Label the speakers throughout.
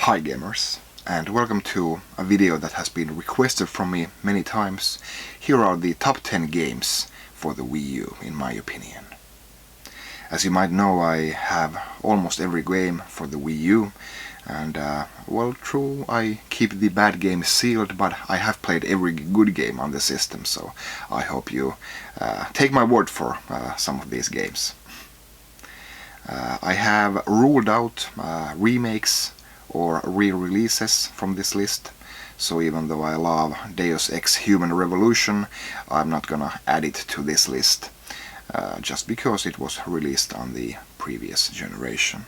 Speaker 1: Hi gamers, and welcome to a video that has been requested from me many times. Here are the top 10 games for the Wii U, in my opinion. As you might know, I have almost every game for the Wii U, and well, true, I keep the bad games sealed, but I have played every good game on the system, so I hope you take my word for some of these games. I have ruled out remakes or re-releases from this list, so even though I love Deus Ex Human Revolution, I'm not gonna add it to this list just because it was released on the previous generation.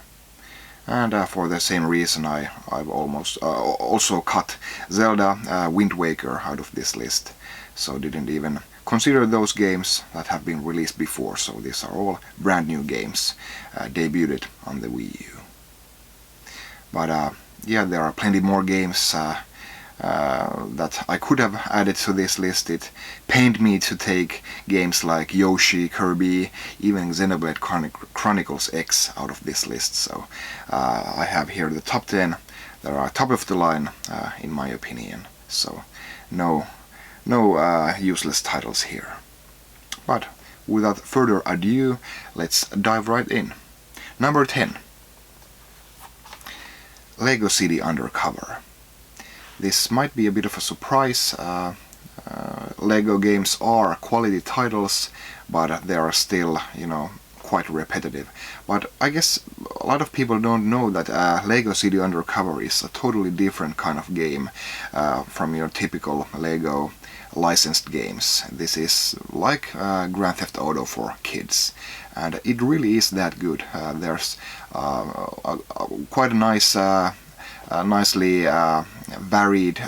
Speaker 1: And for the same reason I've almost also cut Zelda Wind Waker out of this list, so didn't even consider those games that have been released before, so these are all brand new games debuted on the Wii U. But yeah, there are plenty more games that I could have added to this list. It pained me to take games like Yoshi, Kirby, even Xenoblade Chronicles X out of this list. So I have here the top 10 that are top of the line in my opinion. So no useless titles here. But without further ado, let's dive right in. Number 10. Lego City Undercover. This might be a bit of a surprise. Lego games are quality titles, but they are still, quite repetitive. But I guess a lot of people don't know that Lego City Undercover is a totally different kind of game from your typical Lego licensed games. This is like Grand Theft Auto for kids, and it really is that good. There's quite a nice nicely varied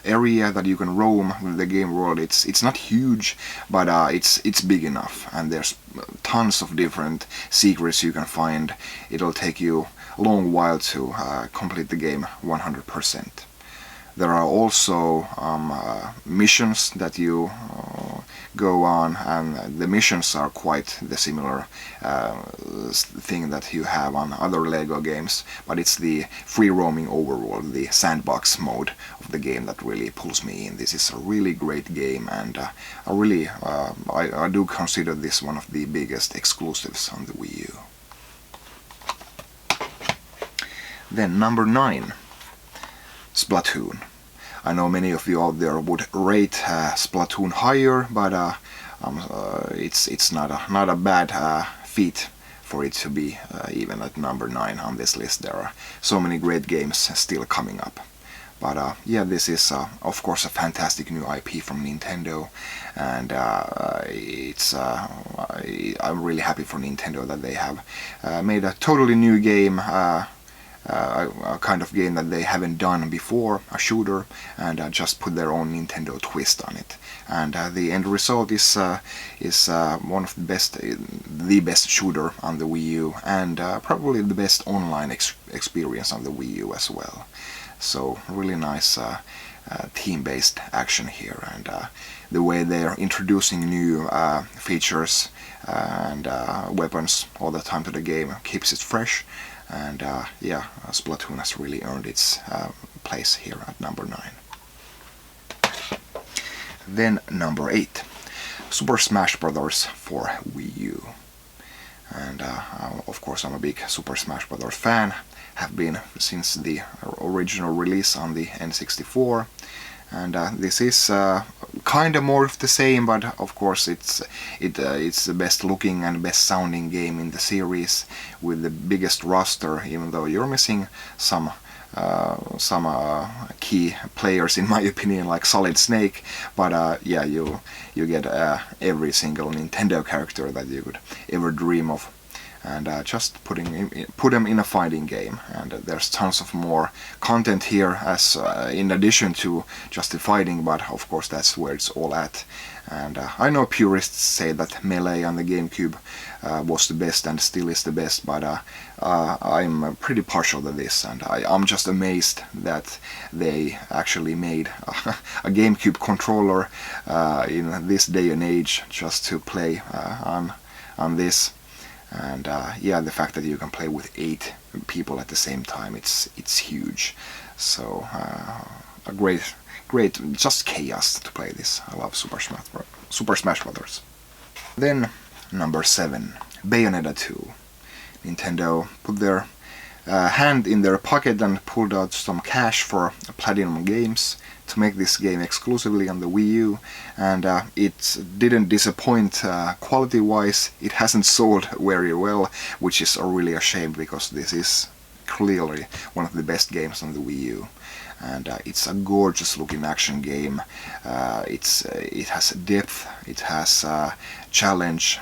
Speaker 1: area that you can roam with the game world. It's not huge, but it's big enough, and there's tons of different secrets you can find. It'll take you a long while to complete the game 100%. There are also missions that you go on, and the missions are quite the similar thing that you have on other Lego games, but it's the free roaming overworld, the sandbox mode of the game that really pulls me in. This is a really great game, and I do consider this one of the biggest exclusives on the Wii U. Then number 9. Splatoon. I know many of you out there would rate Splatoon higher, but it's not a bad feat for it to be even at number 9 on this list. There are so many great games still coming up. But yeah, this is of course a fantastic new IP from Nintendo, and I'm really happy for Nintendo that they have made a totally new game. A kind of game that they haven't done before, a shooter, and just put their own Nintendo twist on it. And the end result is one of the best shooter on the Wii U, and probably the best online experience on the Wii U as well. So really nice team-based action here, and the way they're introducing new features and weapons all the time to the game keeps it fresh. And yeah, Splatoon has really earned its place here at number 9. Then number 8. Super Smash Bros. For Wii U. And of course I'm a big Super Smash Bros. Fan. Have been since the original release on the N64. And this is kind of more of the same, but of course it's the best looking and best sounding game in the series with the biggest roster, even though you're missing some key players in my opinion, like Solid Snake. But yeah, you get every single Nintendo character that you could ever dream of. And just put them in a fighting game, and there's tons of more content here as in addition to just the fighting, but of course that's where it's all at. And I know purists say that Melee on the GameCube was the best and still is the best, but I'm pretty partial to this, and I'm just amazed that they actually made a GameCube controller in this day and age just to play on this. And yeah, the fact that you can play with 8 people at the same time, it's huge. So a great, just chaos to play this. I love Super Smash Brothers. Then number 7, Bayonetta 2. Nintendo put their hand in their pocket and pulled out some cash for Platinum Games to make this game exclusively on the Wii U, and it didn't disappoint quality-wise. It hasn't sold very well, which is really a shame, because this is clearly one of the best games on the Wii U. And it's a gorgeous looking action game. It has depth, it has challenge,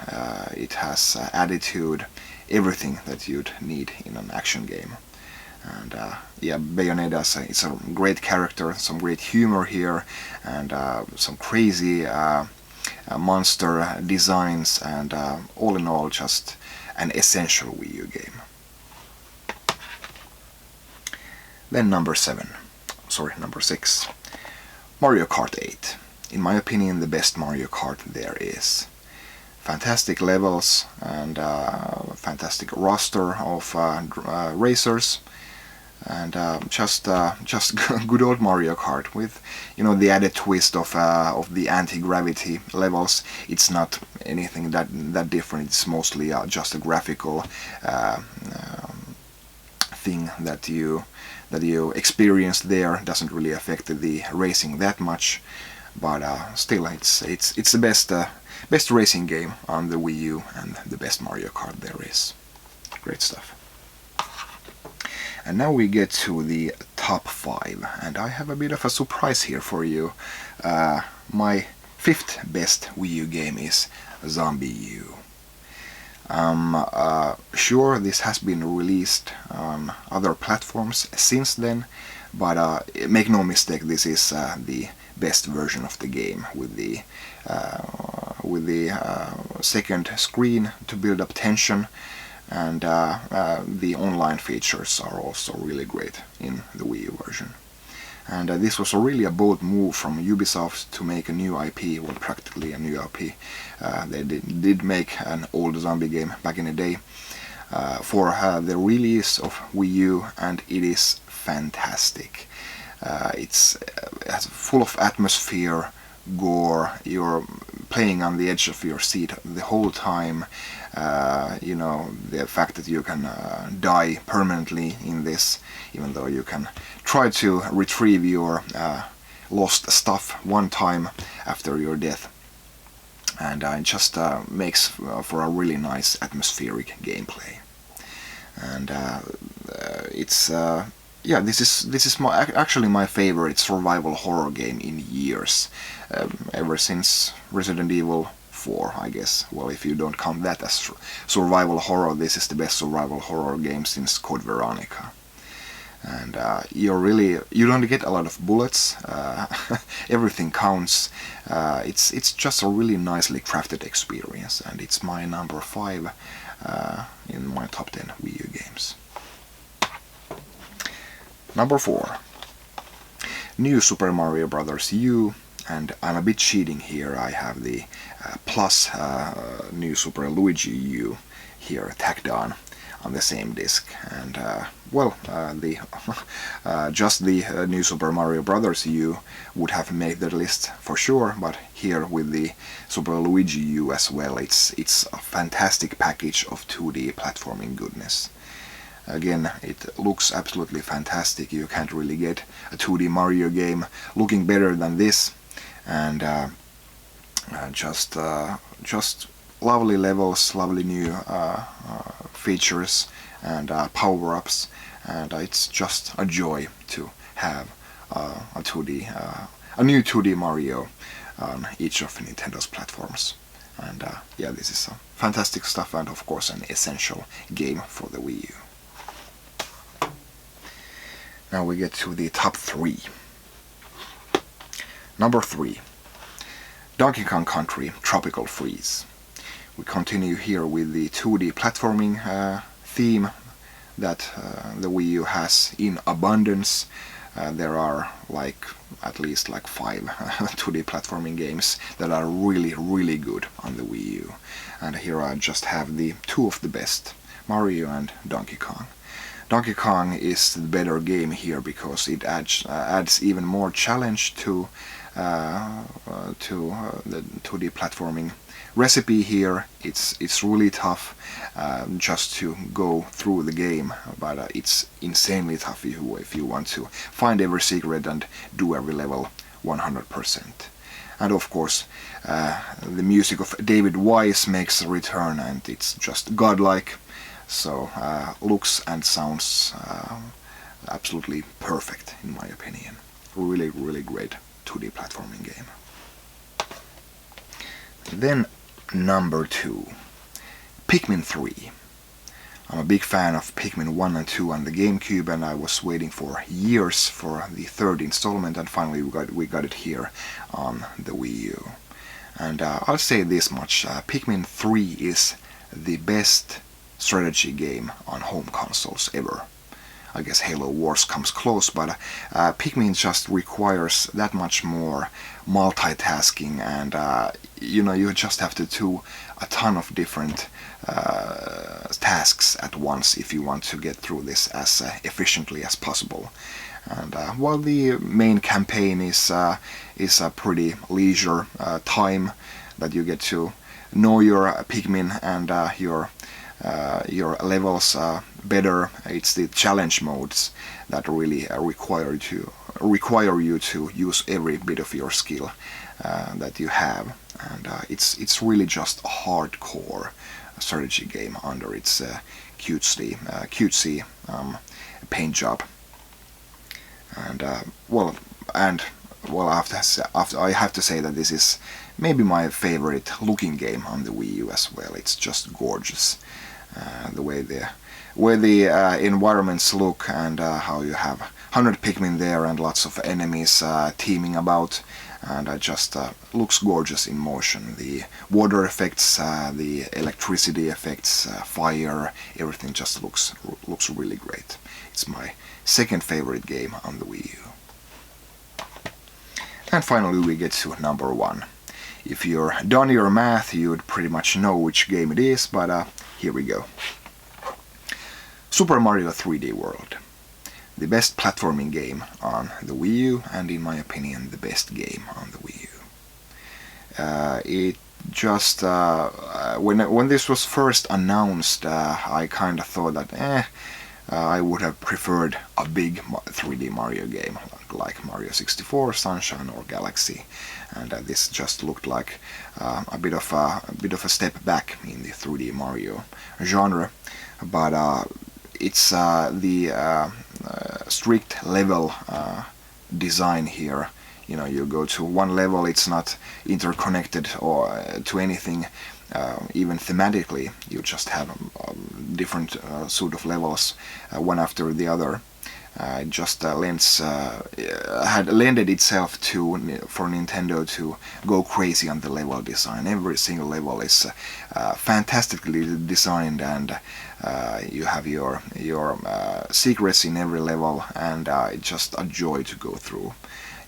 Speaker 1: it has attitude, everything that you'd need in an action game. And yeah, Bayonetta is a great character, some great humor here, and some crazy monster designs, and all in all, just an essential Wii U game. Then number 6, Mario Kart 8. In my opinion, the best Mario Kart there is. Fantastic levels and fantastic roster of racers, and just good old Mario Kart with, you know, the added twist of the anti-gravity levels. It's not anything that different. It's mostly just a graphical thing that you experience there. Doesn't really affect the racing that much, but still, it's the best racing game on the Wii U and the best Mario Kart there is. Great stuff. And now we get to the top 5, and I have a bit of a surprise here for you. My 5th best Wii U game is Zombi U. Sure, this has been released on other platforms since then, but make no mistake, this is the best version of the game, with the second screen to build up tension, and the online features are also really great in the Wii U version. And this was really a bold move from Ubisoft to make a new IP, well, practically a new IP. They did make an old zombie game back in the day for the release of Wii U, and it is fantastic. It's full of atmosphere, gore. You're playing on the edge of your seat the whole time. You know, the fact that you can die permanently in this, even though you can try to retrieve your lost stuff one time after your death. And it just makes for a really nice atmospheric gameplay. And it's yeah, this is actually my favorite survival horror game in years, ever since Resident Evil 4, I guess. Well, if you don't count that as survival horror, this is the best survival horror game since Code Veronica. And you don't get a lot of bullets. Everything counts. It's just a really nicely crafted experience, and it's my number 5 in my top 10 Wii U games. Number 4, New Super Mario Bros. U, and I'm a bit cheating here. I have the plus New Super Luigi U here tacked on the same disc, and well, just the New Super Mario Bros. U would have made the list for sure, but here with the Super Luigi U as well, it's a fantastic package of 2D platforming goodness. Again, it looks absolutely fantastic. You can't really get a 2D Mario game looking better than this, and just lovely levels, lovely new features and power-ups, and it's just a joy to have a new 2D Mario on each of Nintendo's platforms. And yeah, this is fantastic stuff, and of course an essential game for the Wii U. Now we get to the top 3. Number 3, Donkey Kong Country Tropical Freeze. We continue here with the 2D platforming theme that the Wii U has in abundance. there are like at least like 5 2D platforming games that are really good on the Wii U. And here I just have the 2 of the best, Mario and Donkey Kong. Donkey Kong is the better game here because it adds even more challenge to the 2D platforming recipe here. It's really tough just to go through the game, but it's insanely tough if you want to find every secret and do every level 100%. And of course, the music of David Wise makes a return, and it's just godlike. So looks and sounds absolutely perfect in my opinion. Really great 2D platforming game. Then number 2, Pikmin 3. I'm a big fan of Pikmin 1 and 2 on the GameCube, and I was waiting for years for the 3rd installment, and finally we got it here on the Wii U. And I'll say this much, Pikmin 3 is the best strategy game on home consoles ever. I guess Halo Wars comes close, but Pikmin just requires that much more multitasking, and you just have to do a ton of different tasks at once if you want to get through this as efficiently as possible. And while the main campaign is a pretty leisure time that you get to know your Pikmin and your levels better, it's the challenge modes that really require you to use every bit of your skill that you have, and it's really just a hardcore strategy game under its cutesy paint job. And after I have to say that this is maybe my favorite looking game on the Wii U as well. It's just gorgeous. The way the environments look, and how you have 100 Pikmin there and lots of enemies teaming about, and it just looks gorgeous in motion. The water effects, the electricity effects, fire, everything just looks really great. It's my second favorite game on the Wii U. And finally we get to number 1. If you're done your math, you'd pretty much know which game it is, but here we go. Super Mario 3D World. The best platforming game on the Wii U, and in my opinion the best game on the Wii U. It just when this was first announced, I kind of thought that I would have preferred a big 3D Mario game like Mario 64, Sunshine or Galaxy, and this just looked like a bit of a step back in the 3D Mario genre. But it's the strict level design here. You go to one level, it's not interconnected or to anything. Even thematically, you just have different sort of levels, one after the other. It just had lended itself for Nintendo to go crazy on the level design. Every single level is fantastically designed, and you have your secrets in every level, and it's just a joy to go through.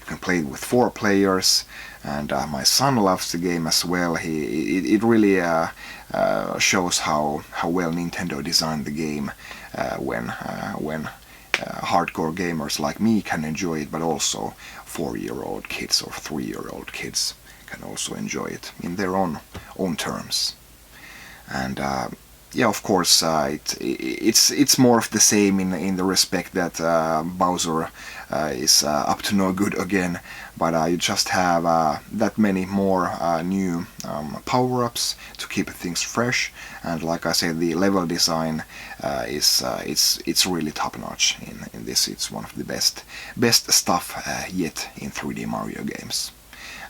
Speaker 1: You can play it with 4 players, and my son loves the game as well. It really shows how well Nintendo designed the game when hardcore gamers like me can enjoy it, but also 4-year-old kids or 3-year-old kids can also enjoy it in their own terms. And yeah, of course, it's more of the same in the respect that Bowser is up to no good again, but you just have that many more new power-ups to keep things fresh, and like I said, the level design it's really top-notch in this. It's one of the best stuff yet in 3D Mario games.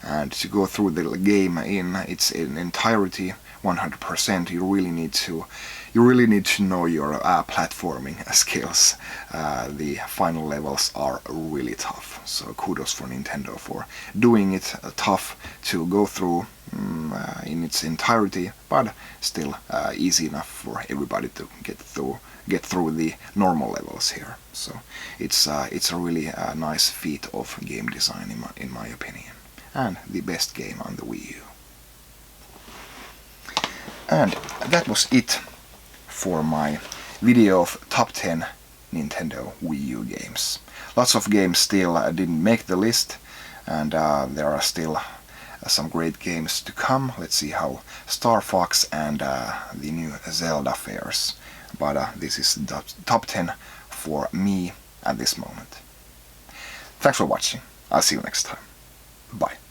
Speaker 1: And to go through the game in its entirety 100%. You really need to know your platforming skills. The final levels are really tough, so kudos for Nintendo for doing it tough to go through in its entirety, but still easy enough for everybody to get through the normal levels here. So it's a really nice feat of game design in my opinion, and the best game on the Wii U. And that was it for my video of top 10 Nintendo Wii U games. Lots of games still didn't make the list, and there are still some great games to come. Let's see how Star Fox and the new Zelda fares. But this is the top 10 for me at this moment. Thanks for watching. I'll see you next time. Bye.